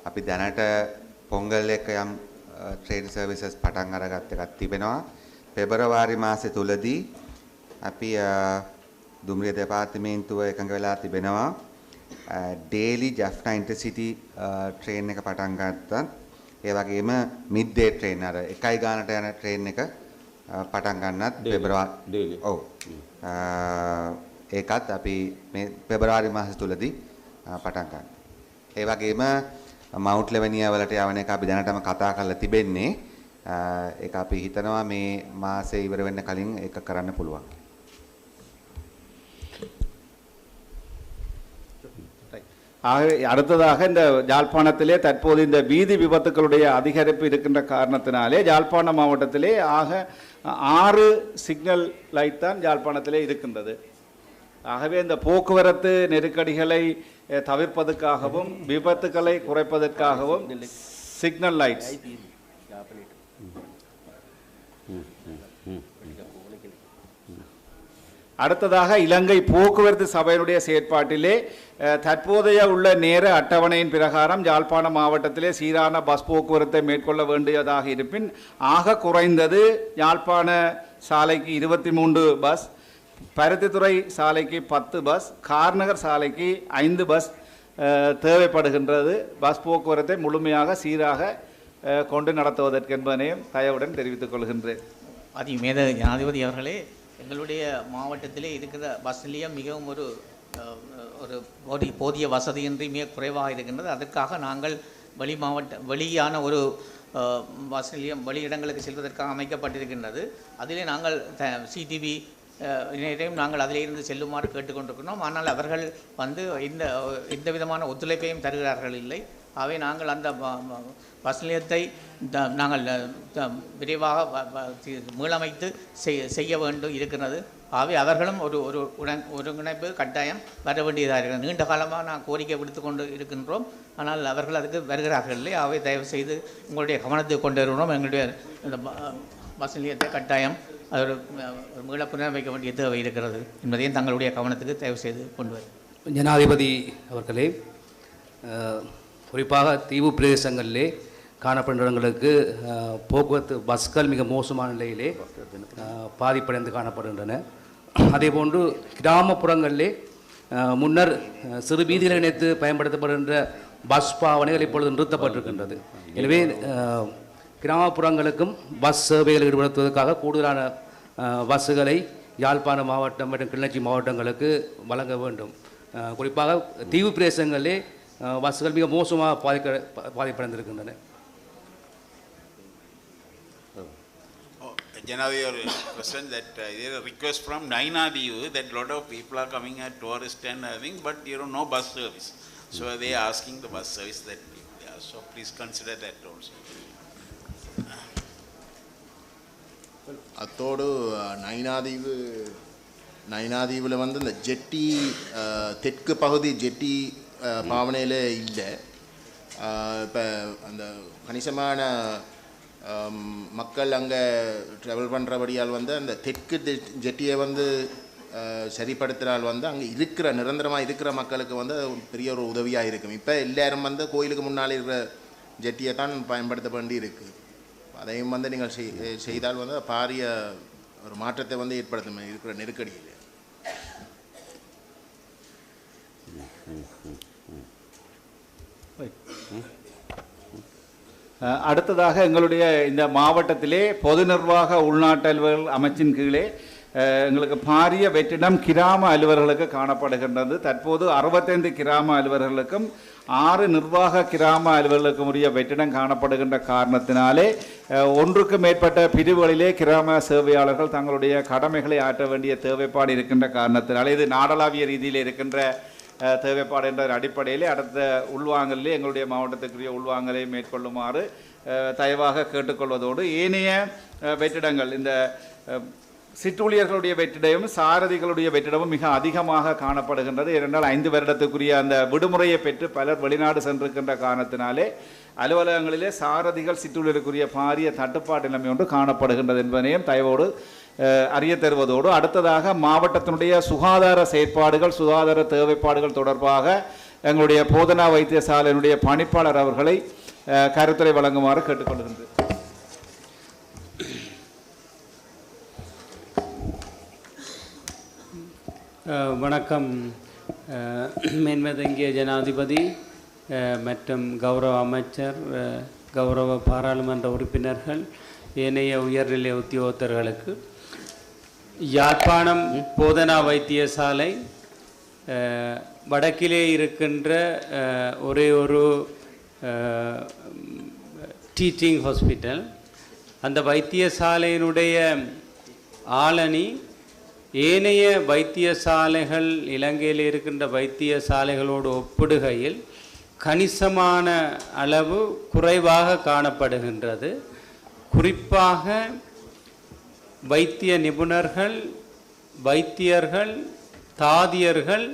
අපි දැනට පොංගල් එක යම් ට්‍රේන් සර්විසස් පටන් අරගත් එකක් තිබෙනවා. පෙබරවාරි මාසෙ තුලදී අපි දුම්රිය දෙපාර්තමේන්තුව එකඟ වෙලා තිබෙනවා ඩේලි ජැෆ්නා ඉන්ටර්සිටි ට්‍රේන් එක පටන් ගත්තත් ඒ වගේම මිඩ් ඩේ ට්‍රේන් අර එකයි ගානට යන ට්‍රේන් එක පටන් ගන්නත් පෙබරවාරි ඔව් ඒකත් අපි මේ පෙබරවාරි මාසෙ තුලදී පටන් ගන්නවා. ඒ වගේම මවුන්ට් ලෙවනියා වලට යවන එක අපි දැනටම කතා කරලා තිබෙන්නේ. ඒක අපි හිතනවා මේ මාසේ ඉවර වෙන්න කලින් ඒක කරන්න පුළුවන්. ஆகவே அடுத்ததாக இந்த யாழ்ப்பாணத்திலே தற்போது இந்த வீதி விபத்துக்களுடைய அதிகரிப்பு இருக்கின்ற காரணத்தினாலே யாழ்ப்பாண மாவட்டத்திலே ஆக 6 சிக்னல் லைட் தான் யாழ்ப்பாணத்திலே இருக்கின்றது. ஆகவே இந்த போக்குவரத்து நெருக்கடிகளை தவிர்ப்பதற்காகவும் விபத்துக்களை குறைப்பதற்காகவும் சிக்னல் லைட்ஸ் அடுத்ததாக இலங்கை போக்குவரத்து சபையினுடைய செயற்பாட்டிலே தற்போதைய உள்ள நேர அட்டவணையின் பிரகாரம் யாழ்ப்பாண மாவட்டத்திலே சீரான பஸ் போக்குவரத்தை மேற்கொள்ள வேண்டியதாக இருப்பின் ஆக குறைந்தது யாழ்ப்பாண சாலைக்கு 23 பஸ், பருத்தித்துறை சாலைக்கு 10 பஸ், கார்நகர் சாலைக்கு 5 பஸ் தேவைப்படுகின்றது. பஸ் போக்குவரத்தை முழுமையாக சீராக கொண்டு நடத்துவதற்கு என்பதனையும் தயவுடன் தெரிவித்துக் கொள்கின்றேன். அதிமேத ஜனாதிபதி அவர்களே, எங்களுடைய மாவட்டத்திலே இருக்கிற பஸ் நிலையம் மிகவும் ஒரு போதிய வசதியின்றி மிக குறைவாக இருக்கின்றது. அதற்காக நாங்கள் வெளியான ஒரு பஸ் நிலையம் வெளியிடங்களுக்கு செல்வதற்காக அமைக்கப்பட்டிருக்கின்றது. அதிலே நாங்கள் சிடிவி இணையத்தையும் நாங்கள் அதிலிருந்து செல்லுமாறு கேட்டுக்கொண்டிருக்கிறோம். ஆனால் அவர்கள் எந்த விதமான ஒத்துழைப்பையும் தருகிறார்கள் இல்லை. ஆகவே நாங்கள் அந்த பஸ் நிலையத்தை நாங்கள் விரைவாக மீளமைத்து செய்ய வேண்டும் இருக்கிறது. ஆகவே அவர்களும் ஒரு ஒருங்கிணைப்பு கட்டாயம் வர வேண்டியதாக இருக்கிறது. நீண்ட காலமாக நான் கோரிக்கை விடுத்து கொண்டு இருக்கின்றோம். ஆனால் அவர்கள் அதுக்கு வருகிறார்கள் இல்லை. ஆகவே தயவு செய்து உங்களுடைய கவனத்துக்கு கொண்டு வருகிறோம். எங்களுடைய இந்த பஸ் நிலையத்தை கட்டாயம் அது மீள புனரமைக்க வேண்டிய தேவை இருக்கிறது என்பதையும் தங்களுடைய கவனத்துக்கு தயவு செய்து கொண்டு வரும். ஜனாதிபதி அவர்களே, குறிப்பாக தீவு பிரதேசங்களிலே காணப்படும் இடங்களுக்கு போக்குவரத்து பஸ்கள் மிக மோசமான நிலையிலே பாதிப்படைந்து காணப்படுகின்றன. அதேபோன்று கிராமப்புறங்களிலே முன்னர் சிறு வீதிகளை இணைத்து பயன்படுத்தப்படுகின்ற பஸ் பாவனைகள் இப்பொழுது நிறுத்தப்பட்டிருக்கின்றது. எனவே கிராமப்புறங்களுக்கும் பஸ் சேவைகளை ஈடுபடுத்துவதற்காக கூடுதலான பஸ்ஸுகளை யாழ்ப்பாண மாவட்டம் மற்றும் கிளிநொச்சி மாவட்டங்களுக்கு வழங்க வேண்டும். குறிப்பாக தீவு பிரதேசங்களிலே பஸ்கள் மிக மோசமாக பாதிப்படைந்திருக்கின்றன. Janavir question that there is a request from Nainadivu that a lot of people are coming at tourist and everything, but no bus service. So they are asking the bus service that so please consider that also. அத்தோடு நைனாதீவில் வந்து இந்த ஜெட்டி தெற்கு பகுதி ஜெட்டி பாவனையில் இல்லை. இப்போ அந்த கணிசமான மக்கள் அங்கே ட்ராவல் பண்ணுறபடியால் வந்து அந்த தெற்கு ஜெட்டியை வந்து சரிப்படுத்தினால் வந்து அங்கே நிரந்தரமாக இருக்கிற மக்களுக்கு வந்து பெரிய ஒரு உதவியாக இருக்கும். இப்போ எல்லாரும் வந்து கோயிலுக்கு முன்னால் இருக்கிற ஜெட்டியை தான் பயன்படுத்த வேண்டி இருக்குது. அதையும் வந்து நீங்கள் செய்தால் வந்து பாரிய ஒரு மாற்றத்தை வந்து ஏற்படுத்தும் இருக்கிற நெருக்கடியில். அடுத்ததாக எங்களுடைய இந்த மாவட்டத்திலே பொது நிர்வாக உள்நாட்டு அலுவலர்கள் அமைச்சின் கீழே எங்களுக்கு பாரிய வெற்றிடம் கிராம அலுவலர்களுக்கு காணப்படுகின்றது. தற்போது 65 கிராம அலுவலர்களுக்கும் 6 நிர்வாக கிராம அலுவலர்களுக்கும் உரிய வெற்றிடம் காணப்படுகின்ற காரணத்தினாலே ஒன்றுக்கு மேற்பட்ட பிரிவுகளிலே கிராம சேவையாளர்கள் தங்களுடைய கடமைகளை ஆற்ற வேண்டிய தேவைப்பாடு இருக்கின்ற காரணத்தினாலே இது நாடளாவிய ரீதியில் இருக்கின்ற தேவைப்பாடு என்ற அடிப்படையிலே அடுத்த உள்வாங்கலே எங்களுடைய மாவட்டத்துக்குரிய உள்வாங்கலை மேற்கொள்ளுமாறு தயவாக கேட்டுக்கொள்வதோடு ஏனைய வெற்றிடங்கள் இந்த சிற்றூழியர்களுடைய வெற்றிடமும் சாரதிகளுடைய வெற்றிடமும் மிக அதிகமாக காணப்படுகின்றது. ஏனென்றால் 5 வருடத்துக்குரிய அந்த விடுமுறையை பெற்று பலர் வெளிநாடு சென்றிருக்கின்ற காரணத்தினாலே அலுவலகங்களிலே சாரதிகள் சிற்றூழியருக்குரிய பாரிய தட்டுப்பாடு நிலைமை ஒன்று காணப்படுகின்றது என்பதையும் தயவோடு அறிய தருவதோடு அடுத்ததாக மாவட்டத்தினுடைய சுகாதார செயற்பாடுகள் சுகாதார தேவைப்பாடுகள் தொடர்பாக எங்களுடைய போதனா வைத்தியசாலையினுடைய பணிப்பாளர் அவர்களை கருத்துரை வழங்குமாறு கேட்டுக்கொள்கின்றேன். வணக்கம். மேன்மதங்கிய ஜனாதிபதி மற்றும் கௌரவ அமைச்சர், கௌரவ பாராளுமன்ற உறுப்பினர்கள், ஏனைய உயர்நிலை உத்தியோகத்தர்களுக்கு யாழ்ப்பாணம் போதனா வைத்தியசாலை வடக்கிலே இருக்கின்ற ஒரே ஒரு டீச்சிங் ஹாஸ்பிட்டல். அந்த வைத்தியசாலையினுடைய ஆளணி ஏனைய வைத்தியசாலைகள், இலங்கையில் இருக்கின்ற வைத்தியசாலைகளோடு ஒப்பிடுகையில் கணிசமான அளவு குறைவாக காணப்படுகின்றது. குறிப்பாக வைத்திய நிபுணர்கள், வைத்தியர்கள், தாதியர்கள்,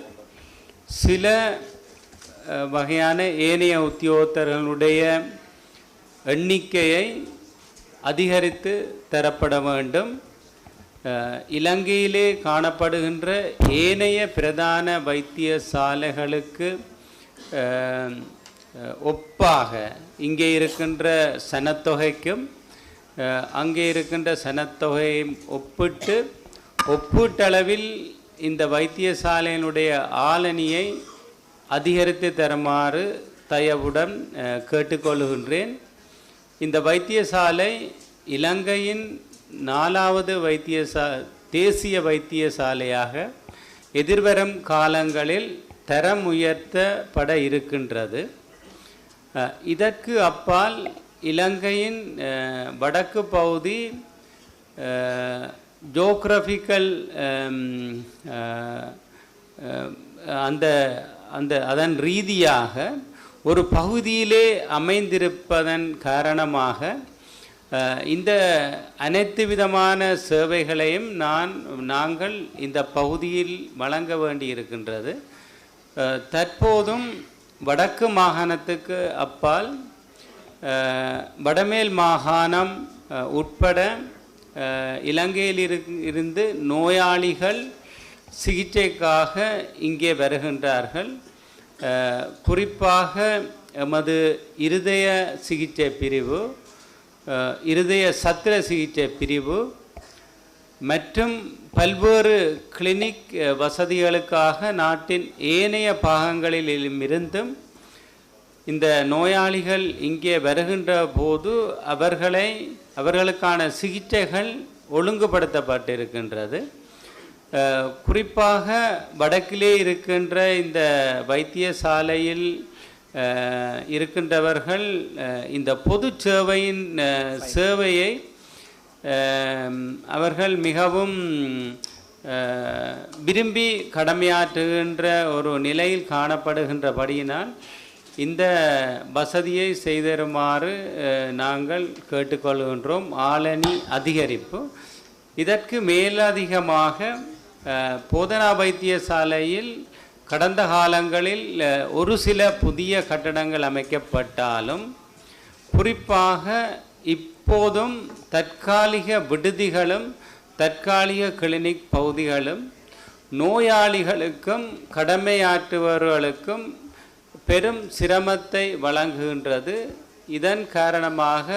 சில வகையான ஏனைய உத்தியோகத்தர்களுடைய எண்ணிக்கையை அதிகரித்து தரப்பட வேண்டும். இலங்கையிலே காணப்படுகின்ற ஏனைய பிரதான வைத்தியசாலைகளுக்கு ஒப்பாக இங்கே இருக்கின்ற சனத்தொகைக்கும் அங்கே இருக்கின்ற சனத்தொகையும் ஒப்பீட்டளவில் இந்த வைத்தியசாலையினுடைய ஆளணியை அதிகரித்து தருமாறு தயவுடன் கேட்டுக்கொள்கின்றேன். இந்த வைத்தியசாலை இலங்கையின் 4வது தேசிய வைத்தியசாலையாக எதிர்வரும் காலங்களில் தரம் உயர்த்தப்பட இருக்கின்றது. இதற்கு அப்பால் இலங்கையின் வடக்கு பகுதி ஜோக்ரபிக்கல் அதன் ரீதியாக ஒரு பகுதியிலே அமைந்திருப்பதன் காரணமாக இந்த அனைத்து விதமான சேவைகளையும் நாங்கள் இந்த பகுதியில் வழங்க வேண்டி இருக்கின்றது. தற்போதும் வடக்கு மாகாணத்துக்கு அப்பால் வடமேல் மாகாணம் உட்பட இலங்கையில் இருந்து நோயாளிகள் சிகிச்சைக்காக இங்கே வருகின்றார்கள். குறிப்பாக எமது இருதய சிகிச்சை பிரிவு, இருதய சத்திர சிகிச்சை பிரிவு மற்றும் பல்வேறு கிளினிக் வசதிகளுக்காக நாட்டின் ஏனைய பாகங்களிலும் இருந்தும் இந்த நோயாளிகள் இங்கே வருகின்ற போது அவர்களுக்கான சிகிச்சைகள் ஒழுங்குபடுத்தப்பட்டிருக்கின்றது. குறிப்பாக வடக்கிலே இருக்கின்ற இந்த வைத்தியசாலையில் இருக்கின்றவர்கள் இந்த பொது சேவையின் சேவையை அவர்கள் மிகவும் விரும்பி கடமையாற்றுகின்ற ஒரு நிலையில் காணப்படுகின்றபடியினால் இந்த வசதியை செய்தருமாறு நாங்கள் கேட்டுக்கொள்கின்றோம். ஆளணி அதிகரிப்பு. இதற்கு மேலதிகமாக போதனா வைத்தியசாலையில் கடந்த காலங்களில் ஒரு சில புதிய கட்டடங்கள் அமைக்கப்பட்டாலும் குறிப்பாக இப்போதும் தற்காலிக விடுதிகளும் தற்காலிக கிளினிக் பகுதிகளும் நோயாளிகளுக்கும் கடமையாற்றுபவர்களுக்கும் பெரும் சிரமத்தை வழங்குகின்றது. இதன் காரணமாக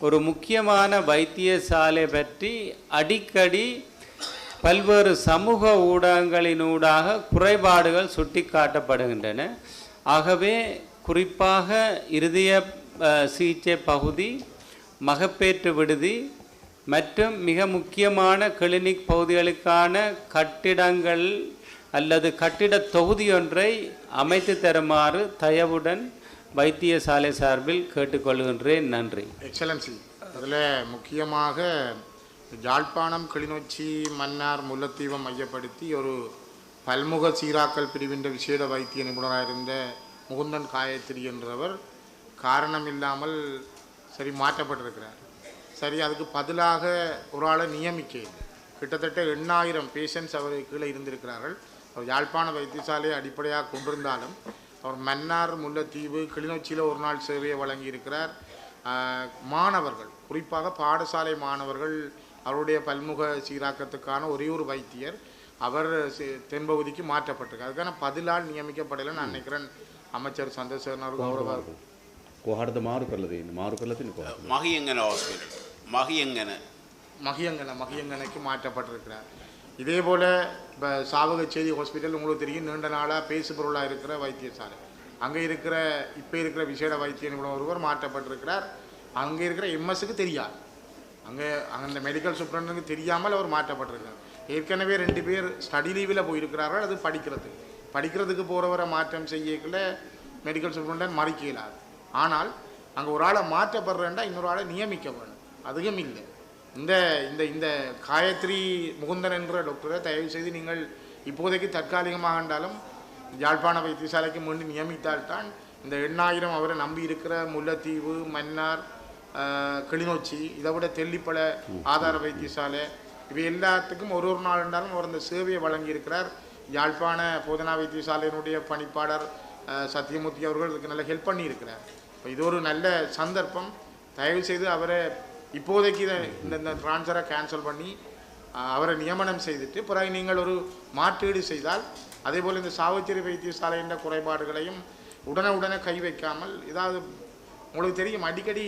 ஒரு முக்கியமான வைத்தியசாலை பற்றி அடிக்கடி பல்வேறு சமூக ஊடகங்களினூடாக குறைபாடுகள் சுட்டிக்காட்டப்படுகின்றன. ஆகவே குறிப்பாக இருதய சிகிச்சை பகுதி, மகப்பேற்று விடுதி மற்றும் மிக முக்கியமான கிளினிக் பகுதிகளுக்கான கட்டிடங்கள் அல்லது கட்டிட தொகுதி ஒன்றை அமைத்து தருமாறு தயவுடன் வைத்தியசாலை சார்பில் கேட்டுக்கொள்கின்றேன். நன்றி. எக்ஸலன்சி, அதில் முக்கியமாக யாழ்ப்பாணம், கிளிநொச்சி, மன்னார், முல்லைத்தீவை மையப்படுத்தி ஒரு பல்முக சீராக்கல் பிரிவின்ற விசேட வைத்திய நிபுணராக இருந்த முகுந்தன் காயத்ரி என்றவர் காரணமில்லாமல் சரி மாற்றப்பட்டிருக்கிறார். சரி, அதுக்கு பதிலாக ஒரு ஆளை நியமிக்க கிட்டத்தட்ட 8000 பேஷண்ட்ஸ் அவர் கீழே இருந்திருக்கிறார்கள். அவர் யாழ்ப்பாண வைத்தியசாலையை அடிப்படையாக கொண்டிருந்தாலும் அவர் மன்னார், முல்லைத்தீவு, கிளிநொச்சியில் ஒரு நாள் சேவையை வழங்கியிருக்கிறார். மாணவர்கள், குறிப்பாக பாடசாலை மாணவர்கள், அவருடைய பல்முக சீராக்கத்துக்கான ஒரே ஒரு வைத்தியர். அவர் தென்பகுதிக்கு மாற்றப்பட்டிருக்கு. அதுக்கான பதிலால் நியமிக்கப்படலை நான் நினைக்கிறேன். அமைச்சர் சந்திரசேகரன் அவர்கள் கௌரவ කොහටද මාරු කරලා තියෙන්නේ? මාරු කරලා තියෙන්නේ කොහටද? மகியங்கன ஹாஸ்பிட்டல் மகியங்கனைக்கு மாற்றப்பட்டிருக்கிறார். இதே போல் இப்போ சாவகச்சேரி ஹாஸ்பிட்டல் உங்களுக்கு தெரியும், நீண்ட நாளாக பேசு பொருளாக இருக்கிற வைத்தியசாலை. அங்கே இருக்கிற இப்போ இருக்கிற விசேட வைத்திய நிபுணர் ஒருவர் மாற்றப்பட்டிருக்கிறார். அங்கே இருக்கிற எம்எஸ்க்கு தெரியாது, அங்கே அந்த மெடிக்கல் சூப்பரண்டுக்கு தெரியாமல் அவர் மாற்றப்பட்டிருக்கிறார். ஏற்கனவே 2 பேர் ஸ்டடி லீவில் போயிருக்கிறார்கள். அது படிக்கிறதுக்கு போகிறவரை மாற்றம் செய்யக்குள்ள மெடிக்கல் சூப்பரண்டன் மறிக்க இயலாது. ஆனால் அங்கே ஒரு ஆளை மாற்றப்படுறேன்டா இன்னொரு ஆளை நியமிக்க வேணும். அதுவும் இல்லை. இந்த இந்த இந்த காயத்ரி முகுந்தன் என்ற டாக்டரை தயவு செய்து நீங்கள் இப்போதைக்கு தற்காலிகமாக இருந்தாலும் யாழ்ப்பாண வைத்தியசாலைக்கு மீண்டும் நியமித்தால்தான் இந்த 8000 அவரை நம்பி இருக்கிற முல்லைத்தீவு, மன்னார், கிளிநொச்சி, இதை விட தெல்லிப்பள ஆதார வைத்தியசாலை, இவை எல்லாத்துக்கும் ஒரு நாள் இருந்தாலும் அவர் அந்த சேவையை வழங்கியிருக்கிறார். யாழ்ப்பாண போதனா வைத்தியசாலையினுடைய பணிப்பாளர் சத்தியமூர்த்தி அவர்கள் இதுக்கு நல்ல ஹெல்ப் பண்ணியிருக்கிறார். இப்போ இது ஒரு நல்ல சந்தர்ப்பம். தயவு செய்து அவரை இப்போதைக்கு இந்த ட்ரான்ஸ்ஃபரை கேன்சல் பண்ணி அவரை நியமனம் செய்துட்டு பிறகு நீங்கள் ஒரு மாற்றீடு செய்தால், அதே போல் இந்த சாவச்சேரி வைத்தியசாலை என்ற குறைபாடுகளையும் உடனே கை வைக்காமல், ஏதாவது உங்களுக்கு தெரியும் அடிக்கடி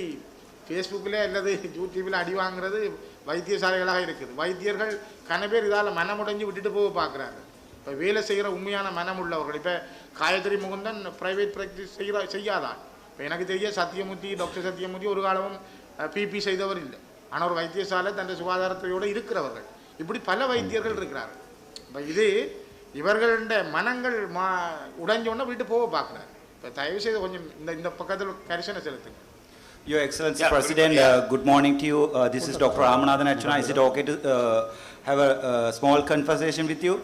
ஃபேஸ்புக்கில் அல்லது யூடியூப்பில் அடி வாங்குறது வைத்தியசாலைகளாக இருக்குது. வைத்தியர்கள் கனபேர் இதால் மனமுடைஞ்சு விட்டுட்டு போக பார்க்குறாங்க. இப்போ வேலை செய்கிற உண்மையான மனம் உள்ளவர்கள், இப்போ காயத்ரி முகுந்தன் ப்ரைவேட் ப்ராக்டிஸ் செய்யாதான். இப்போ எனக்கு தெரிய சத்தியமூர்த்தி, டாக்டர் சத்தியமூர்த்தி ஒரு காலமும் பிபி செய்தவர் இல்லை. ஆனால் ஒரு வைத்தியசாலை தன் சுகாதாரத்தையோடு இருக்கிறவர்கள். இப்படி பல வைத்தியர்கள் இருக்கிறார்கள். இப்போ இது இவர்களுடைய மனங்கள் உடைஞ்சோன்னா விட்டு போக பார்க்குறாரு. இப்போ தயவு செய்து கொஞ்சம் இந்த பக்கத்தில் கரிசனை செலுத்துங்க. Your Excellency President, good morning to you. This is Dr. Ramanathan Archana. Is it okay to have a small conversation with you?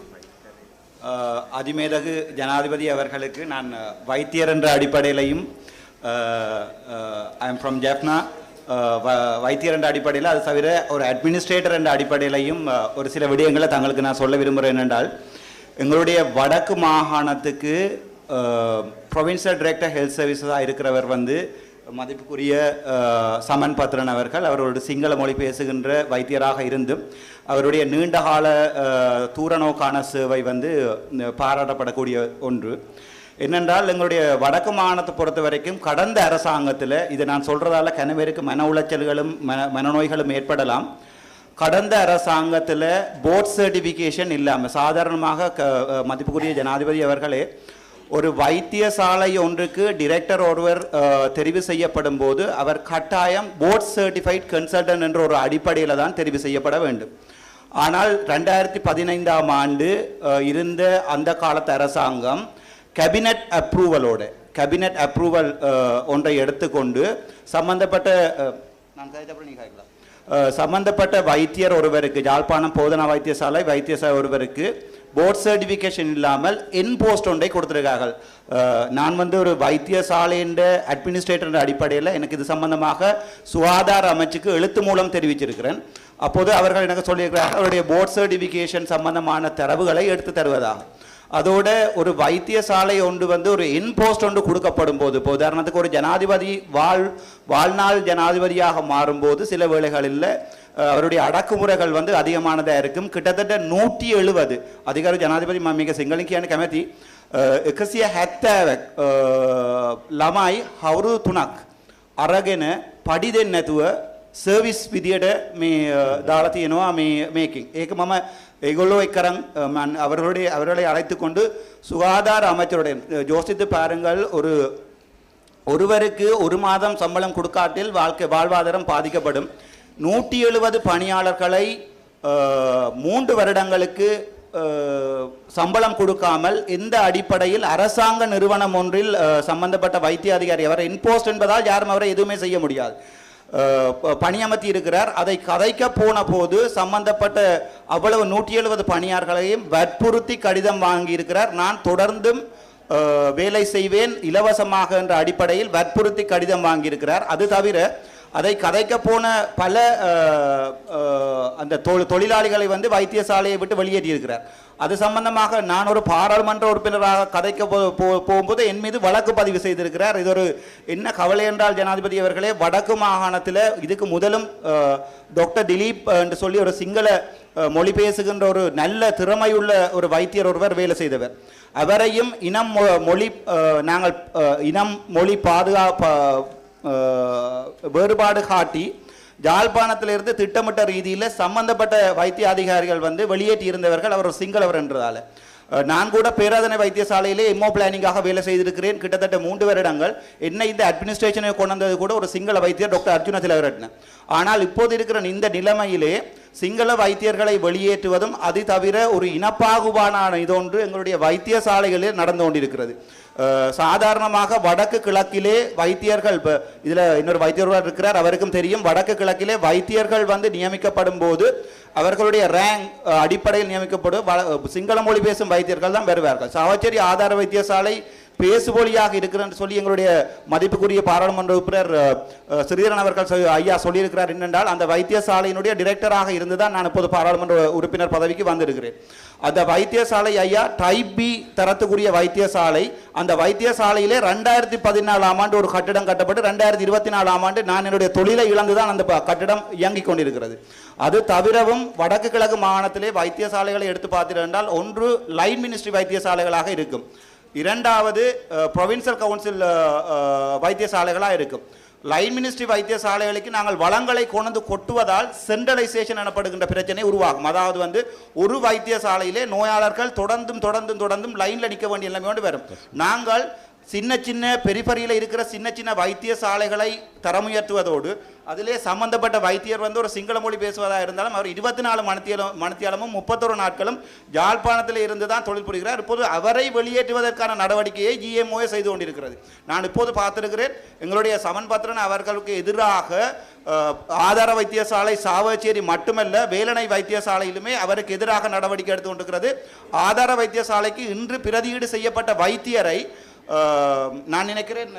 அதிமேதகு ஜனாதிபதி அவர்களுக்கு நான் வைத்தியர் என்ற அடிப்படையிலையும் ஐ எம் ஃப்ரம் ஜெஃப்னா வைத்தியர் என்ற அடிப்படையில், அது தவிர ஒரு அட்மினிஸ்ட்ரேட்டர் என்ற அடிப்படையிலையும் ஒரு சில விடயங்களை தங்களுக்கு நான் சொல்ல விரும்புகிறேன். என்றால் எங்களுடைய வடக்கு மாகாணத்துக்கு ப்ரொவின்சியல் டைரக்டர் ஹெல்த் சர்வீஸஸாக இருக்கிறவர் மதிப்புக்குரிய சமன் பத்ரன் அவர்கள். அவரோட சிங்கள மொழி பேசுகின்ற வைத்தியராக இருந்தும் அவருடைய நீண்டகால தூரநோக்கான சேவை பாராட்டப்படக்கூடிய ஒன்று. என்னென்றால் எங்களுடைய வடக்கு மாகாணத்தை பொறுத்த வரைக்கும் கடந்த அரசாங்கத்தில், இதை நான் சொல்கிறதால கனவேருக்கு மன உளைச்சல்களும் மனநோய்களும் ஏற்படலாம். கடந்த அரசாங்கத்தில் போர்ட் சர்டிஃபிகேஷன் இல்லாமல் சாதாரணமாக மதிப்புக்குரிய ஜனாதிபதி அவர்களே ஒரு வைத்தியசாலை ஒன்றுக்கு டிரெக்டர் ஒருவர் தெரிவு செய்யப்படும் போது அவர் கட்டாயம் போர்ட் சர்டிஃபைட் கன்சல்டன்ட் என்ற ஒரு அடிப்படையில் தான் தெரிவு செய்யப்பட வேண்டும். ஆனால் 2015ஆம் ஆண்டு இருந்த அந்த காலத்து அரசாங்கம் கேபினட் அப்ரூவல் ஒன்றை எடுத்துக்கொண்டு சம்பந்தப்பட்ட வைத்தியர் ஒருவருக்கு, யாழ்ப்பாணம் போதனா வைத்தியசாலை ஒருவருக்கு போர்ட் சர்டிஃபிகேஷன் இல்லாமல் போஸ்ட் ஒன்றை கொடுத்திருக்கார்கள். நான் ஒரு வைத்தியசாலையின் அட்மினிஸ்ட்ரேட்டர் அடிப்படையில் எனக்கு இது சம்பந்தமாக சுகாதார அமைச்சுக்கு எழுத்து மூலம் தெரிவிச்சிருக்கிறேன். அப்போது அவர்கள் எனக்கு சொல்லியிருக்கிறார்கள் அவருடைய போர்ட் சர்டிஃபிகேஷன் சம்பந்தமான தரவுகளை எடுத்து தருவதாக. அதோட ஒரு வைத்தியசாலை ஒன்று ஒரு போஸ்ட் ஒன்று கொடுக்கப்படும் போது, இப்போ உதாரணத்துக்கு ஒரு ஜனாதிபதி வாழ்நாள் ஜனாதிபதியாக மாறும்போது சில வேளைகளில் அவருடைய அடக்குமுறைகள் அதிகமானதாக இருக்கும். கிட்டத்தட்ட 170 அதிகாரி ජනාධිපති මම මේක සිංහලෙන් කියන්න කැමැති 170 ළමයි හවුරුදු 3ක් අරගෙන පඩි දෙන්නේ නැතුව සර්විස් විදියට මේ දාලා තියෙනවා මේකෙන්. ඒක මම ඒගොල්ලෝ එක්කරන් அவர்களை அழைத்து கொண்டு சுகாதார அமைச்சருடைய யோசித்து பாருங்கள், ஒருவருக்கு 1 மாதம் சம்பளம் கொடுக்காட்டில் வாழ்வாதாரம் பாதிக்கப்படும். 170 பணியாளர்களை 3 வருடங்களுக்கு சம்பளம் கொடுக்காமல் எந்த அடிப்படையில் அரசாங்க நிறுவனம் ஒன்றில் சம்பந்தப்பட்ட வைத்திய அதிகாரி அவர் இன்போஸ்ட் என்பதால் யாரும் அவரை எதுவுமே செய்ய முடியாது பணியமர்த்தி இருக்கிறார். அதை கதைக்க போன போது சம்பந்தப்பட்ட அவ்வளவு 170 பணியாளர்களையும் வற்புறுத்தி கடிதம் வாங்கி இருக்கிறார். நான் தொடர்ந்தும் வேலை செய்வேன் இலவசமாக என்ற அடிப்படையில் வற்புறுத்தி கடிதம் வாங்கியிருக்கிறார். அது தவிர அதை கதைக்க போன பல அந்த தொழிலாளிகளை வந்து வைத்தியசாலையை விட்டு வெளியேற்றியிருக்கிறார். அது சம்பந்தமாக நான் ஒரு பாராளுமன்ற உறுப்பினராக கதைக்க போகும்போது என் மீது வழக்கு பதிவு செய்திருக்கிறார். இது ஒரு என்ன கவலை என்றால் ஜனாதிபதி அவர்களே, வடக்கு மாகாணத்தில் இதுக்கு முதலும் டாக்டர் திலீப் என்று சொல்லி ஒரு சிங்கள மொழி பேசுகின்ற ஒரு நல்ல திறமையுள்ள ஒரு வைத்தியர் ஒருவர் வேலை செய்தவர். அவரையும் நாங்கள் இனம் மொழி வேறுபாடு காட்டி யாழ்ப்பாணத்திலிருந்து திட்டமிட்ட ரீதியில் சம்பந்தப்பட்ட வைத்திய அதிகாரிகள் வந்து வெளியேற்றி இருந்தவர்கள். அவர் சிங்களவர் என்றதால நான் கூட பேராதனை வைத்தியசாலையிலே எம்ஓ பிளானிங்காக வேலை செய்திருக்கிறேன் கிட்டத்தட்ட 3 வருடங்கள். என்ன இந்த அட்மினிஸ்ட்ரேஷனை கொண்டு வந்தது கூட ஒரு சிங்கள வைத்தியர் டாக்டர் அர்ஜுன திலகரட்ன. ஆனால் இப்போது இருக்கிற இந்த நிலைமையிலே சிங்கள வைத்தியர்களை வெளியேற்றுவதும் அது தவிர ஒரு இனப்பாகுபாடான இதொன்று எங்களுடைய வைத்தியசாலைகளில் நடந்து கொண்டிருக்கிறது. சாதாரணமாக வடக்கு கிழக்கிலே வைத்தியர்கள், இதில் இன்னொரு வைத்தியர் இருக்கிறார், அவருக்கும் தெரியும், வடக்கு கிழக்கிலே வைத்தியர்கள் வந்து நியமிக்கப்படும் போது அவர்களுடைய ரேங்க் அடிப்படையில் நியமிக்கப்படும் சிங்கள மொழி பேசும் வைத்தியர்கள் தான் வருவார்கள். சாவச்சேரி ஆதார வைத்தியசாலை பேசுபொழியாக இருக்கிறன்னு சொல்லி எங்களுடைய மதிப்புக்குரிய பாராளுமன்ற உறுப்பினர் ஸ்ரீதரன் அவர்கள் ஐயா சொல்லியிருக்கிறார். என்னென்றால் அந்த வைத்தியசாலையினுடைய டிரெக்டராக இருந்து தான் நான் இப்போது பாராளுமன்ற உறுப்பினர் பதவிக்கு வந்திருக்கிறேன். அந்த வைத்தியசாலை ஐயா டைப் பி தரத்துக்குரிய வைத்தியசாலை. அந்த வைத்தியசாலையிலே 2014ஆம் ஆண்டு ஒரு கட்டிடம் கட்டப்பட்டு 2024ஆம் ஆண்டு நான் என்னுடைய தொழிலை இழந்துதான் அந்த கட்டிடம் இயங்கிக் கொண்டிருக்கிறது. அது தவிரவும் வடக்கு கிழக்கு மாகாணத்திலே வைத்தியசாலைகளை எடுத்து பார்த்தீர்கள், ஒன்று லைன் மினிஸ்ட்ரி வைத்தியசாலைகளாக இருக்கும், இரண்டாவது ப்ரொவின்சியல் கவுன்சில் வைத்தியசாலைகளாக இருக்கும். லைன் மினிஸ்ட்ரி வைத்தியசாலைகளுக்கு நாங்கள் வளங்களை கொண்டு கொட்டுவதால் சென்ட்ரலைசேஷன் எனப்படுகின்ற பிரச்சனை உருவாகும். அதாவது வந்து ஒரு வைத்தியசாலையிலே நோயாளர்கள் தொடர்ந்தும் லைனில் நிற்க வேண்டிய நிலைமையோடு வரும். நாங்கள் சின்ன பெரிஃபரியில் இருக்கிற சின்ன வைத்தியசாலைகளை தரமுயர்த்துவதோடு அதிலே சம்பந்தப்பட்ட வைத்தியர் வந்து ஒரு சிங்கள மொழி பேசுவதாக இருந்தாலும் அவர் 24 மணித்தியாலமும் 31 நாட்களும் யாழ்ப்பாணத்தில் இருந்து தான் தொழில் புரிகிறார். இப்போது அவரை வெளியேற்றுவதற்கான நடவடிக்கையை GMOA செய்து கொண்டிருக்கிறது. நான் இப்போது பார்த்திருக்கிறேன், எங்களுடைய சமன்பத்திரன் அவர்களுக்கு எதிராக ஆதார வைத்தியசாலை சாவச்சேரி மட்டுமல்ல வேலணை வைத்தியசாலையிலுமே அவருக்கு எதிராக நடவடிக்கை எடுத்து கொண்டிருக்கிறது. ஆதார வைத்தியசாலைக்கு இன்று பிரதியீடு செய்யப்பட்ட வைத்தியரை நான் நினைக்கிறேன்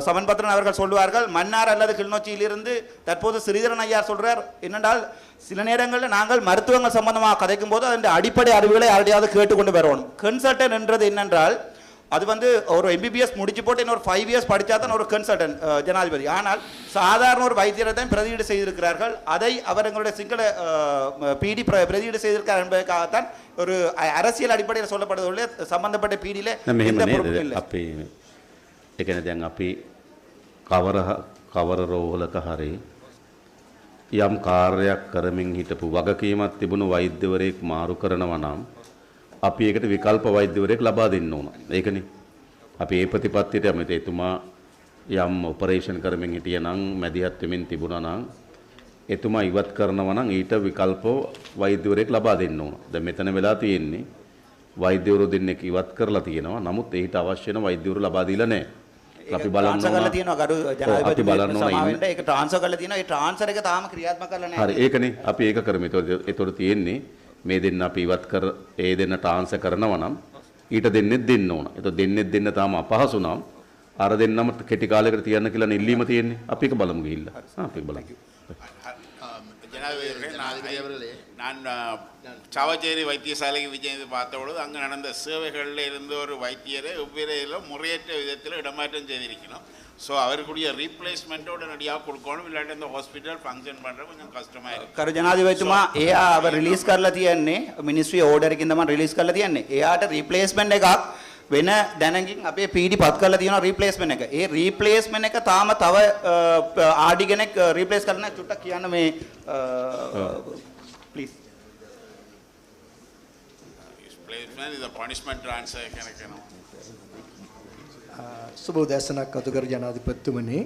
சமன்பத்திரன் அவர்கள் சொல்லுவார்கள், மன்னார் அல்லது கிளிநொச்சியிலிருந்து தற்போது ஸ்ரீதரன் ஐயா சொல்றார் என்னென்றால் சில நேரங்களில் நாங்கள் மருத்துவங்கள் சம்பந்தமாக கதைக்கும் போது அதன் அடிப்படை அறிவுகளை யாரையாவது கேட்டுக்கொண்டு வரணும். கன்சல்டன் என்றது என்னென்றால் அது வந்து ஒரு MBBS முடிச்சு போட்டு இன்னொரு 5 இயர்ஸ் படித்தா தான் ஒரு கன்சல்டன் ஜனாதிபதி. ஆனால் சாதாரண ஒரு வைத்தியரை தான் பிரதியீடு செய்திருக்கிறார்கள். அதை அவர் எங்களுடைய சிங்கள PD பிரதியீடு செய்திருக்கார் என்பதற்காகத்தான் ஒரு அரசியல் அடிப்படையில் சொல்லப்படுவதில்லை. சம்பந்தப்பட்ட PDயில் අපි ඒ කියන්නේ දැන් අපි කවර රෝහලක හරි යම් කාර්යයක් කරමින් හිටපු වගකීමක් තිබුණු වෛද්‍යවරයෙක් මාරු කරනවා නම් අපි ඒකට විකල්ප වෛද්‍යවරයෙක් ලබා දෙන්න ඕන. ඒකනේ. අපි ඒ ප්‍රතිපත්තියට යමු. එතුමා යම් ඔපරේෂන් කරමින් හිටියා නම් මැදිහත් වෙමින් තිබුණා නම් එතුමා ඉවත් කරනවා නම් ඊට විකල්ප වෛද්‍යවරයෙක් ලබා දෙන්න ඕන. දැන් මෙතන වෙලා තියෙන්නේ වෛද්‍යවරු දෙන්නෙක් ඉවත් කරලා තියෙනවා. නමුත් ඊට අවශ්‍ය වෙන වෛද්‍යවරු ලබා දීලා නැහැ. අපි බලන්න ඕන තියෙනවා ගරු ජනාධිපති සමාවෙන්න ඒක ට්‍රාන්ස්ෆර් කරලා තියෙනවා. ඒ ට්‍රාන්ස්ෆර් එක තාම ක්‍රියාත්මක කරලා නැහැ. හරි ඒකනේ අපි ඒක කරමු. ඒතකොට තියෙන්නේ මේ දෙන්න අපි ඉවත් කර ඒ දෙන්න ට්‍රාන්ස්ෆර් කරනවා නම් ඊට දෙන්නෙත් දෙන්න ඕන. ඒතකොට දෙන්නෙත් දෙන්න තාම අපහසු නම් අර දෙන්නම කෙටි කාලයකට තියන්න කියලා ඉල්ලීම තියෙන්නේ. අපි ඒක බලමු ගිහිල්ලා. අපි ඒක බලමු. நான் சாவச்சேரி வைத்தியசாலைக்கு விஜய் பார்த்த பொழுது அங்கே நடந்த சேவைகளில் இருந்த ஒரு வைத்தியரை வெவ்வேறு முறையற்ற விதத்தில் இடமாற்றம் செய்திருக்கணும். ஸோ அவருக்குரிய ரீப்ளேஸ்மெண்ட்டோட உடனடியாக கொடுக்கணும். இல்லாட்டி அந்த ஹாஸ்பிட்டல் ஃபங்க்ஷன் பண்ணுறது கொஞ்சம் කස්ටමයි. කරු ජනාධිපතිතුමා එයා අව රිලීස් කරලා තියන්නේ මිනිස්ට්‍රි ඕඩර් එකකින් තමයි රිලීස් කරලා තියන්නේ. එයාට රීප්ලේස්මන්ට් එකක් වෙන දැනකින් අපේ PD පත් කරලා තියෙනවා රීප්ලේස්මන්ට් එක. ඒ රීප්ලේස්මන්ට් එක තාම තව RD කෙනෙක් රීප්ලේස් කරන්න චුට්ටක් කියන්න මේ please. Replacement is a punishment transfer කෙනෙක්නවා. සුබ උදෑසනක් අතුගරු ජනාධිපතිතුමනි.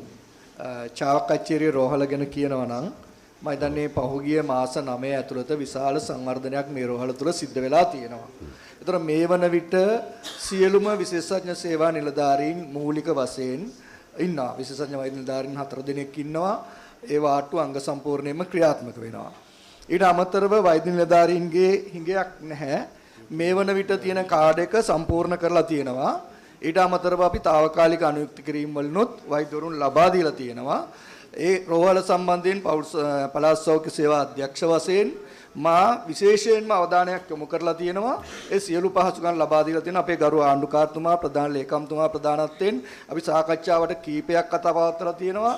චාවකච්චේරිය රෝහල ගැන කියනවා නම් මම දන්නේ පහුගිය මාස 9 ඇතුළත විශාල සංවර්ධනයක් මේ රෝහල තුල සිද්ධ වෙලා තියෙනවා. ඒතර මේ වන විට සියලුම විශේෂඥ සේවා නිලධාරීන් මූලික වශයෙන් ඉන්නවා. විශේෂඥ වෛද්‍ය නිලධාරීන් 4 දෙනෙක් ඉන්නවා. ඒ වාට්ටු අංග සම්පූර්ණයෙන්ම ක්‍රියාත්මක වෙනවා. ඊට අමතරව වෛද්‍ය නිලධාරීන්ගේ හිඟයක් නැහැ. මේ වන විට තියෙන කාඩ් එක සම්පූර්ණ කරලා තියෙනවා. ඊට අමතරව අපි తాවකාලික අනුයුක්ති කිරීම වලිනුත් වෛද්‍යවරුන් ලබා දීලා තියෙනවා. ඒ රෝහල සම්බන්ධයෙන් පළාත් සෞඛ්‍ය සේවා අධ්‍යක්ෂ වශයෙන් මා විශේෂයෙන්ම අවධානයක් යොමු කරලා තියෙනවා. ඒ සියලු පහසුකම් ලබා දීලා තියෙන අපේ ගරු ආණ්ඩුකාරතුමා ප්‍රධාන ලේකම්තුමා ප්‍රධානත්වයෙන් අපි සාකච්ඡාවට කීපයක් කතා පවත්වලා තියෙනවා.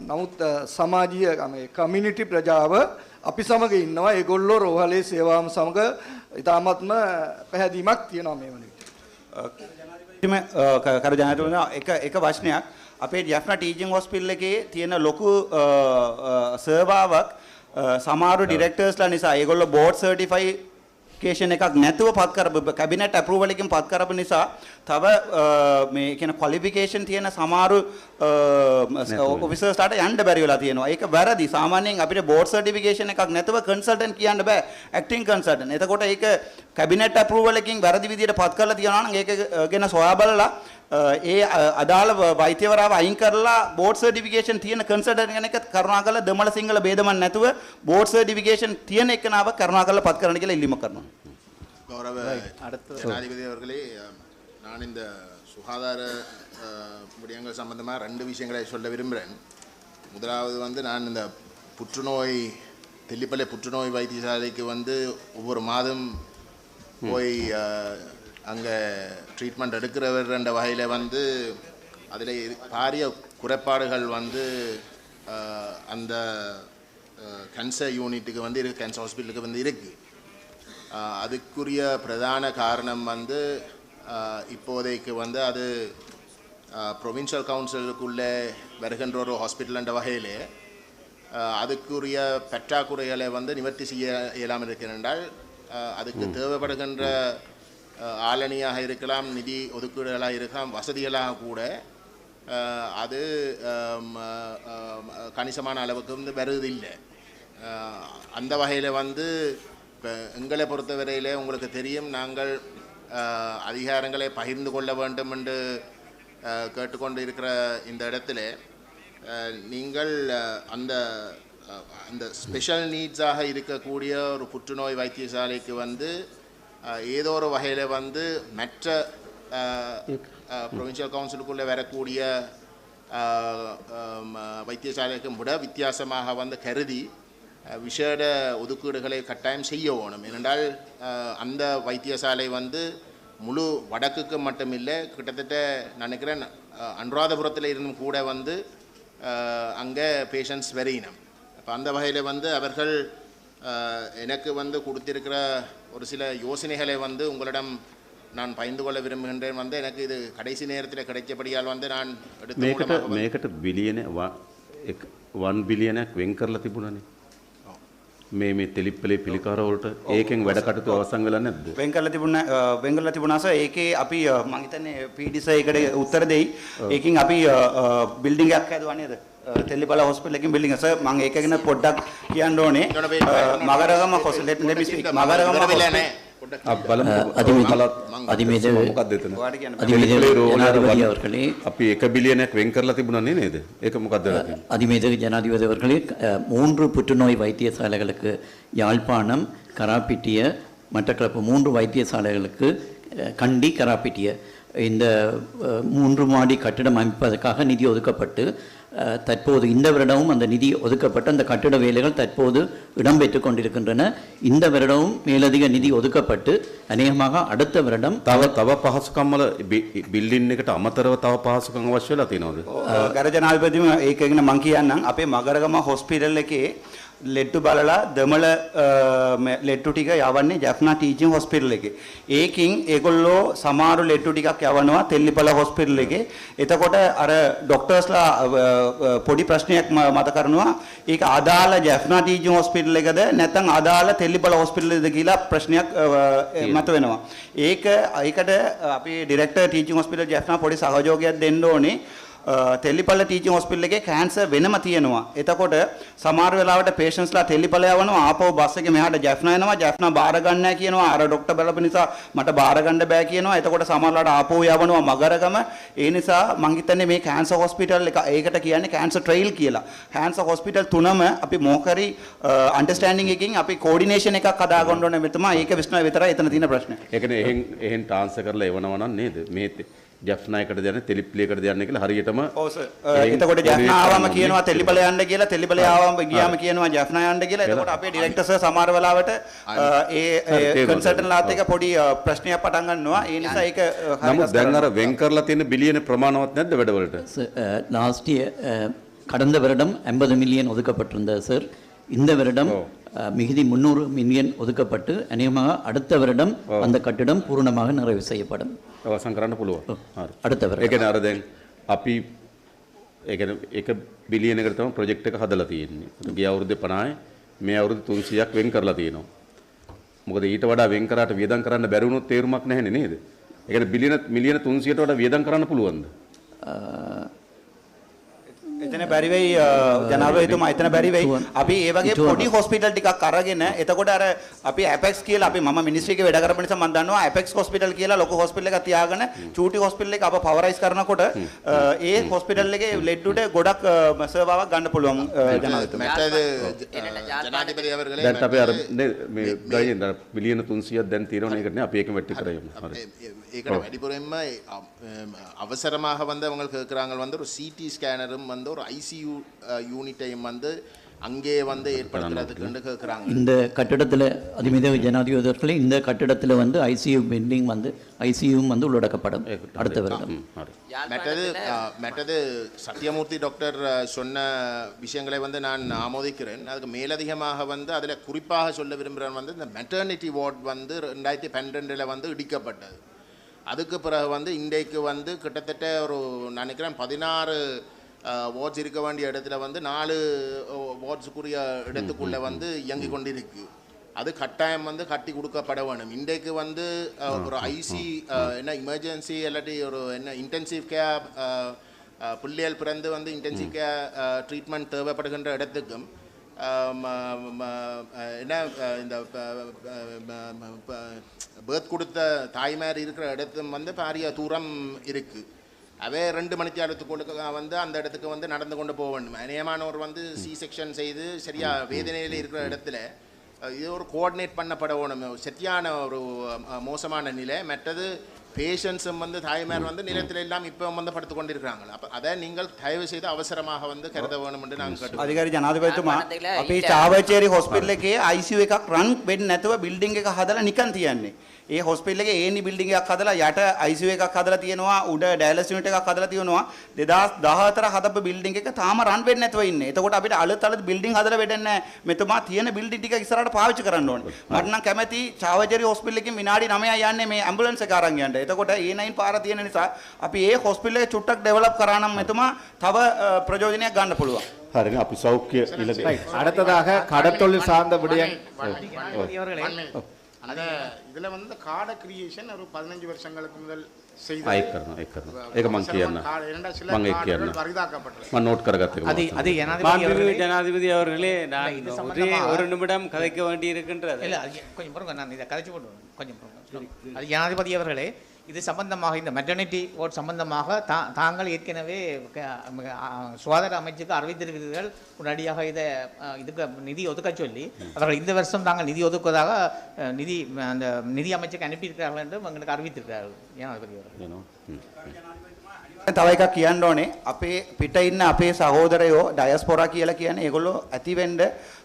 නමුත් සමාජීය කමියුනිටි ප්‍රජාව අපි සමග ඉන්නවා. ඒගොල්ලෝ රෝහලේ සේවාව සමග ඉතාමත්ම පැහැදීමක් තියෙනවා මේ වන විට. කරු ජනාධිපතිතුමා එක වචනයක් අපේ ජැෆ්නා ටීචින් හොස්පිටල් එකේ තියෙන ලොකු සර්වාවක් සමහර ඩිරෙක්ටර්ස්ලා නිසා ඒගොල්ලෝ බෝඩ් සර්ටිෆිකේෂන් එකක් නැතුව පත් කරපු කැබිනට් අප්‍රූවල් එකකින් පත් කරපු නිසා තව මේ කියන ක්වොලිෆිකේෂන් තියෙන සමහර ඔෆිසර්ස්ලාට යන්න බැරි වෙලා තියෙනවා. ඒක වැරදි. සාමාන්‍යයෙන් අපිට බෝඩ් සර්ටිෆිකේෂන් එකක් නැතුව කන්සල්ටන්ට් කියන්න බෑ. Acting consultant. එතකොට ඒක කැබිනට් අප්‍රූවල් එකකින් වැරදි විදියට පත් කරලා තියෙනවා නම් ඒක ගැන සොයා බලලා ඒ අදාළ වෛද්‍යවරයාව අයින් කරලා බෝඩ් සර්ටිෆිකේෂන් තියෙන කන්සල්ටන්ට් කෙනෙක් කරුණාකරලා දෙමළ සිංහල ભેදමන් නැතුව බෝඩ් සර්ටිෆිකේෂன் තියෙන එකනාව කරුණාකරලා පත් කරන්න කියලා ඉල්ලීමක් කරනවා. கௌரவ ஜனாதிபதி அவர்களே, நான் இந்த சுகாதார விடயங்கள் சம்பந்தமாக 2 விஷயங்களை சொல்ல விரும்புகிறேன். முதலாவது வந்து நான் இந்த புற்றுநோய் தெல்லிப்பள்ளி புற்றுநோய் வைத்தியசாலைக்கு வந்து ஒவ்வொரு மாதம் போய் அங்கே ட்ரீட்மெண்ட் எடுக்கிறவர் என்ற வகையில் வந்து அதில் பாரிய குறைபாடுகள் வந்து அந்த கேன்சர் யூனிட்டுக்கு வந்து இருக்குது, கேன்சர் ஹாஸ்பிட்டலுக்கு வந்து இருக்குது. அதுக்குரிய பிரதான காரணம் வந்து இப்போதைக்கு வந்து அது ப்ரொவின்ஷியல் கவுன்சிலுக்குள்ளே வருகின்ற ஒரு ஹாஸ்பிட்டல் என்ற வகையிலே அதுக்குரிய பற்றாக்குறைகளை வந்து நிவர்த்தி செய்ய இயலாமல் இருக்கிறால் அதுக்கு தேவைப்படுகின்ற ஆளணியாக இருக்கலாம், நிதி ஒதுக்கீடுகளாக இருக்கலாம், வசதிகளாக கூட அது கணிசமான அளவுக்கு வந்து வருவதில்லை. அந்த வகையில் வந்து இப்போ எங்களை பொறுத்தவரையில் உங்களுக்கு தெரியும், நாங்கள் அதிகாரங்களை பகிர்ந்து கொள்ள வேண்டும் என்று கேட்டுக்கொண்டு இருக்கிற இந்த இடத்துல நீங்கள் அந்த அந்த ஸ்பெஷல் நீட்ஸாக இருக்கக்கூடிய ஒரு புற்றுநோய் வைத்தியசாலைக்கு வந்து ஏதோ ஒரு வகையில் வந்து மற்ற ப்ரொவின்ஷியல் கவுன்சிலுக்குள்ளே வரக்கூடிய வைத்தியசாலைக்கும் விட வித்தியாசமாக வந்து கருதி விசேட ஒதுக்கீடுகளை கட்டாயம் செய்ய வேணும். ஏனென்றால் அந்த வைத்தியசாலை வந்து முழு வடக்குக்கு மட்டுமில்லை, கிட்டத்தட்ட நினைக்கிறேன் அனுராதபுரத்தில் இருந்தும் கூட வந்து அங்கே பேஷண்ட்ஸ் வரையினம். அப்போ அந்த வகையில் வந்து அவர்கள் எனக்கு வந்து கொடுத்திருக்கிற ஒரு சில யோசனைகளை வந்து உங்களிடம் நான் பகிர்ந்து கொள்ள விரும்புகின்றேன். வந்து எனக்கு இது கடைசி நேரத்தில் கிடைச்சபடியால் வந்து நான் මේකට බිලියන 1 බිලියනක් වෙන් කරලා තිබුණානේ මේ තෙලිප්පලේ පිළිකාර වලට. ඒකෙන් වැඩ කටයුතු අවසන් වෙලා නැද්ද? වෙන් කරලා තිබුණා සර්. ඒකේ අපි මම හිතන්නේ පීඩිස ඒකට උත්තර දෙයි. ඒකෙන් අපි බිල්ඩින් එකක් හදුවා නේද? තෙල්ලිපල හොස්පිටල් එකකින් බිල්ඩින් එක. සර් මම ඒක ගැන පොඩ්ඩක් කියන්න ඕනේ. මගරගම අපි 1 බිලියනයක් වෙන් කරලා තිබුණානේ නේද? ඒක මොකක්ද වෙලා තියෙන්නේ? அதிமேதகு ஜனாதிபதி அவர்களே, 3 புற்றுநோய் வைத்தியசாலைகளுக்கு யாழ்ப்பாணம், கராப்பிட்டிய, மட்டக்களப்பு 3 வைத்தியசாலைகளுக்கு கண்டி, கராப்பிட்டிய இந்த 3 மாடி கட்டிடம் அமைப்பதற்காக நிதி ஒதுக்கப்பட்டு தற்போது இந்த வருடமும் அந்த நிதி ஒதுக்கப்பட்டு அந்த கட்டிட வேலைகள் தற்போது இடம்பெற்று கொண்டிருக்கின்றன. இந்த வருடமும் மேலதிக நிதி ஒதுக்கப்பட்டு அநேகமாக அடுத்த வருடம் තව පහසුකම් වල බිල්ඩින් එකට අමතරව තව පහසුකම් අවශ්‍ය වෙලා තියෙනවද? ගරු ජනාධිපතිතුමා ඒක ගැන මම කියන්නම්. අපේ මගරගම හොස්පිටල් එකේ ලෙට්ටු බලලා දෙමළ ලෙට්ටු ටික යවන්නේ ජැෆ්නා ටීචින් හොස්පිටල් එකේ. ඒකින් ඒගොල්ලෝ සමහර ලෙට්ටු ටිකක් යවනවා තෙල්ලිපල හොස්පිටල් එකේ. එතකොට අර ડોක්ටර්ස්ලා පොඩි ප්‍රශ්නයක් මත කරනවා. ඒක අදාළ ජැෆ්නා ටීචින් හොස්පිටල් එකද නැත්නම් අදාළ තෙල්ලිපල හොස්පිටල් එකද කියලා ප්‍රශ්නයක් මත වෙනවා. ඒකට අපි ඩිරෙක්ටර් ටීචින් හොස්පිටල් ජැෆ්නා පොඩි සහයෝගයක් දෙන්න ඕනේ. තෙල්ලිපල ටීචින් හොස්පිටල් එකේ කැන්සර් වෙනම තියෙනවා. එතකොට සමහර වෙලාවට පේෂන්ට්ස්ලා තෙල්ලිපල යවනවා, ආපහු බස් එකේ මෙහාට ජැෆ්නා එනවා, ජැෆ්නා බාර ගන්න නැහැ කියනවා. අර ડોක්ටර් බලපු නිසා මට බාර ගන්න බෑ කියනවා. එතකොට සමහරලාට ආපහු යවනවා මගරගම. ඒ නිසා මං හිතන්නේ මේ කැන්සර් හොස්පිටල් එක ඒකට කියන්නේ කැන්සර් ට්‍රේල් කියලා. කැන්සර් හොස්පිටල් තුනම අපි මොකරි අන්ඩර්ස්ටෑන්ඩින් එකකින් අපි කෝඩිනේෂන් එකක් හදා ගන්න ඕනේ. මෙතන ඒක විශ්න විතරයි එතන තියෙන ප්‍රශ්නේ. ඒ කියන්නේ එහෙන් ට්‍රාන්ස්ෆර් කරලා එවනවා නම් නේද? මේ ජැෆ්නායකට දෙන්නේ තෙලිප්ලියකට දෙන්නේ කියලා හරියටම ඔව් සර්. එතකොට ජැෆ්නා ආවම කියනවා තෙලිපල යන්න කියලා, තෙලිපල ආවම ගියාම කියනවා ජැෆ්නා යන්න කියලා. එතකොට අපේ ඩිරෙක්ටර් සර් සමහර වෙලාවට ඒ කන්සල්ටන්ට්ලාත් එක පොඩි ප්‍රශ්නයක් පටන් ගන්නවා. ඒ නිසා ඒක නමුත් දැන් අර වෙන් කරලා තියෙන බිලියන ප්‍රමාණවත් නැද්ද වැඩවලට? லாஸ்ட் இயர் கடந்த வருடம் 50 மில்லியன் ஒதுக்கப்பட்டிருந்தது சார். இந்த வருடம் மிகுதி 300 மில்லியன் ஒதுக்கப்பட்டு அநேகமாக அடுத்த வருடம் அந்த கட்டிடம் பூரணமாக நிறைவு செய்யப்படும். අවසන් කරන්න පුළුවන්. හරි. அடுத்த ඒ வருடம். කියන්නේ අර දැන් අපි ඒ කියන්නේ 1 බිලියනකට තමයි ප්‍රොජෙක්ට් එක හදලා තියෙන්නේ. ඒක ගිය අවුරුද්දේ 50යි මේ අවුරුදු 300ක් වෙන් කරලා තියෙනවා. මොකද ඊට වඩා වෙන් කරාට වියදම් කරන්න බැරි වුණොත් තේරුමක් නැහැනේ නේද? ඒ කියන්නේ මිලියන 300ට වඩා වියදම් කරන්න පුළුවන්ද? එතන බැරි වෙයි ජනාධිපතිතුමා, එතන බැරි වෙයි. අපි ඒ වගේ පොඩි හොස්පිටල් ටිකක් අරගෙන එතකොට අර අපි ඇපෙක්ස් කියලා අපි මම මිනිස්ට්‍රි එකේ වැඩ කරපු නිසා මම දන්නවා ඇපෙක්ස් හොස්පිටල් කියලා ලොකු හොස්පිටල් එකක් තියාගෙන චූටි හොස්පිටල් එක අප පවරයිස් කරනකොට ඒ හොස්පිටල් එකේ ලෙඩ් උඩ ගොඩක් සර්වාවක් ගන්න පුළුවන් ජනාධිපතිතුමා. ජනාධිපති අවர்களே දැන් අපි අර මේ ගයින් බිලියන 300ක් දැන් තියෙනවනේ ඒකට නේ අපි ඒක වෙට්ටි කරයමු. හරි. ඒකට වැඩිපුරෙන්ම அவசரமாக வந்து அவங்க கேட்குறாங்க வந்து ஒரு சிடி ஸ்கேனரும் வந்து ஒரு ஐசியூ யூனிட்டையும் வந்து அங்கே வந்து ஏற்படுத்துறதுக்கு கேட்குறாங்க. இந்த கட்டிடத்தில் அதிமிதக ஜனாதிபதி அவர்களே, இந்த கட்டிடத்தில் வந்து ஐசியூ பில்டிங் வந்து ஐசியூவும் வந்து உள்ளடக்கப்படும் அடுத்த வருடம். மற்றது சத்யமூர்த்தி டாக்டர் சொன்ன விஷயங்களை வந்து நான் ஆமோதிக்கிறேன். அதுக்கு மேலதிகமாக வந்து அதில் குறிப்பாக சொல்ல விரும்புகிறேன் வந்து இந்த மெட்டர்னிட்டி வார்டு வந்து 2012 வந்து இடிக்கப்பட்டது. அதுக்கு பிறகு வந்து இன்றைக்கு வந்து கிட்டத்தட்ட ஒரு நினைக்கிறேன் 16 வார்ட்ஸ் இருக்க வேண்டிய இடத்துல வந்து 4 வார்ட்ஸுக்குரிய இடத்துக்குள்ளே வந்து இயங்கி கொண்டிருக்கு. அது கட்டாயம் வந்து கட்டி கொடுக்கப்பட வேணும். இன்றைக்கு வந்து ஒரு ஐசி என்ன எமர்ஜென்சி இல்லாட்டி ஒரு என்ன இன்டென்சிவ் கேர் பிள்ளைகள் பிறந்து வந்து இன்டென்சிவ் கேர் ட்ரீட்மெண்ட் தேவைப்படுகின்ற இடத்துக்கும் என்ன இந்த பேர்த் கொடுத்த தாய்மார் இருக்கிற இடத்தும் வந்து பாரிய தூரம் இருக்குது. அவே 2 மணி நேரத்துக்குள்ள வந்து அந்த இடத்துக்கு வந்து நடந்து கொண்டு போக வேண்டும். அநேகமானவர் வந்து சி செக்ஷன் செய்து சரியாக வேதனையில் இருக்கிற இடத்துல இது ஒரு கோஆர்டினேட் பண்ணப்பட வேணும். சரியான ஒரு மோசமான நிலை. மற்றது பேஷண்ட்ஸும் வந்து தாய்மார் வந்து நிலத்தில் எல்லாம் இப்போ வந்து படுத்து கொண்டிருக்கிறாங்க. அப்போ அதை நீங்கள் தயவு செய்து அவசரமாக வந்து கருத வேணும் என்று நாங்கள் கேட்டுக்கொள்கிறோம். අධිකාරී ජනාධිපතිතුමා අපේ චාවචේරි හොස්පිටල් එකේ ICU එකක් රන් වෙන්නේ නැතුව බිල්ඩින් එක හදලා නිකන් තියන්නේ. ඒ හොස්පිටල් එකේ ඒනි බිල්ඩින් එකක් හදලා යට ICU එකක් හදලා තියෙනවා, උඩ ඩයලිසිස් යුනිට් එකක් හදලා තියෙනවා. 2014 හදපු බිල්ඩින් එක තාම රන් වෙන්නේ නැතුව ඉන්නේ. එතකොට අපිට අලුත් බිල්ඩින් හදලා වෙන්නේ නැහැ. මෙතුමා තියෙන බිල්ඩින් ටික ඉස්සරහට පාවිච්චි කරන්න ඕනේ. මට නම් කැමැති චාවචේරි හොස්පිටල් එකෙන් විනාඩි 9යි යන්නේ මේ ඇම්බුලන්ස් එක අරන් යන්න. එතකොට A9 පාර තියෙන නිසා අපි ඒ හොස්පිටල් එක චුට්ටක් ඩෙවලොප් කරා නම් මෙතුමා තව ප්‍රයෝජනයක් ගන්න පුළුවන්. හරිනේ අපි සෞඛ්‍ය அடுத்ததாக கடத்தொழில் சார்ந்த விடயம். அந்த இதில் வந்து கார்டு கிரியேஷன் ஒரு 15 வருஷங்களுக்கு முதல் செய்து ඒක කරනවා. ඒක මම කියන්න. මම ඒක කියන්න. මම නෝට් කරගත්තා. அது ஜனாதிபதி அவர்களே, நான் ஒரே ஒரு நிமிடம் கதைக்க வேண்டி இருக்கின்றது. இல்லை கொஞ்சம் பொறுங்க, நான் இதை கதைச்சு போட்டு கொஞ்சம் பொறுங்க. அது ஜனாதிபதி அவர்களே, இது சம்பந்தமாக இந்த மெட்டர்னிட்டி வார்டு சம்பந்தமாக தாங்கள் ஏற்கனவே சுகாதார அமைச்சுக்கு அறிவித்திருக்கிறீர்கள். உடனடியாக இதுக்கு நிதி ஒதுக்க சொல்லி அவர்கள் இந்த வருஷம் தாங்கள் நிதி ஒதுக்குவதாக அந்த நிதி அமைச்சுக்கு அனுப்பியிருக்கிறார்கள் என்று எங்களுக்கு அறிவித்திருக்கிறார்கள் ஜனாதிபதி அவர்கள். තව එකක් කියන්න ඕනේ. අපේ පිට ඉන්න අපේ සහෝදරයෝ ඩයස්පොරා කියලා කියන්නේ ඒගොල්ලෝ ඇති වෙන්න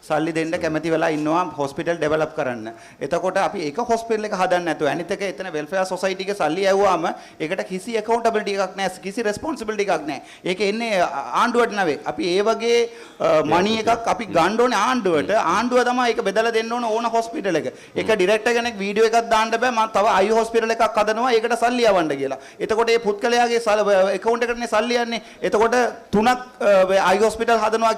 සල්ලි දෙන්න කැමති වෙලා ඉන්නවා හොස්පිටල් ඩෙවලොප් කරන්න. එතකොට අපි එක හොස්පිටල් එක හදන්න නැතුව අනිත් එක එතන වෙල්ෆෙයාර් සොසයිටි එකේ සල්ලි ඇව්වාම ඒකට කිසි accountability එකක් නැහැ, කිසි responsibility එකක් නැහැ. ඒක එන්නේ ආණ්ඩුවට නෙවෙයි. අපි ඒ වගේ money එකක් අපි ගන්න ඕනේ ආණ්ඩුවට. ආණ්ඩුව තමයි ඒක බෙදලා දෙන්න ඕන ඕන හොස්පිටල් එක. ඒක ඩිරෙක්ටර් කෙනෙක් වීඩියෝ එකක් දාන්න බෑ මම තව අයි හොස්පිටල් එකක් හදනවා ඒකට සල්ලි යවන්න කියලා. එතකොට මේ පුත්කලයාගේ account එකටනේ සල්ලි යන්නේ. එතකොට 3ක් අයි හොස්පිටල් හදනවා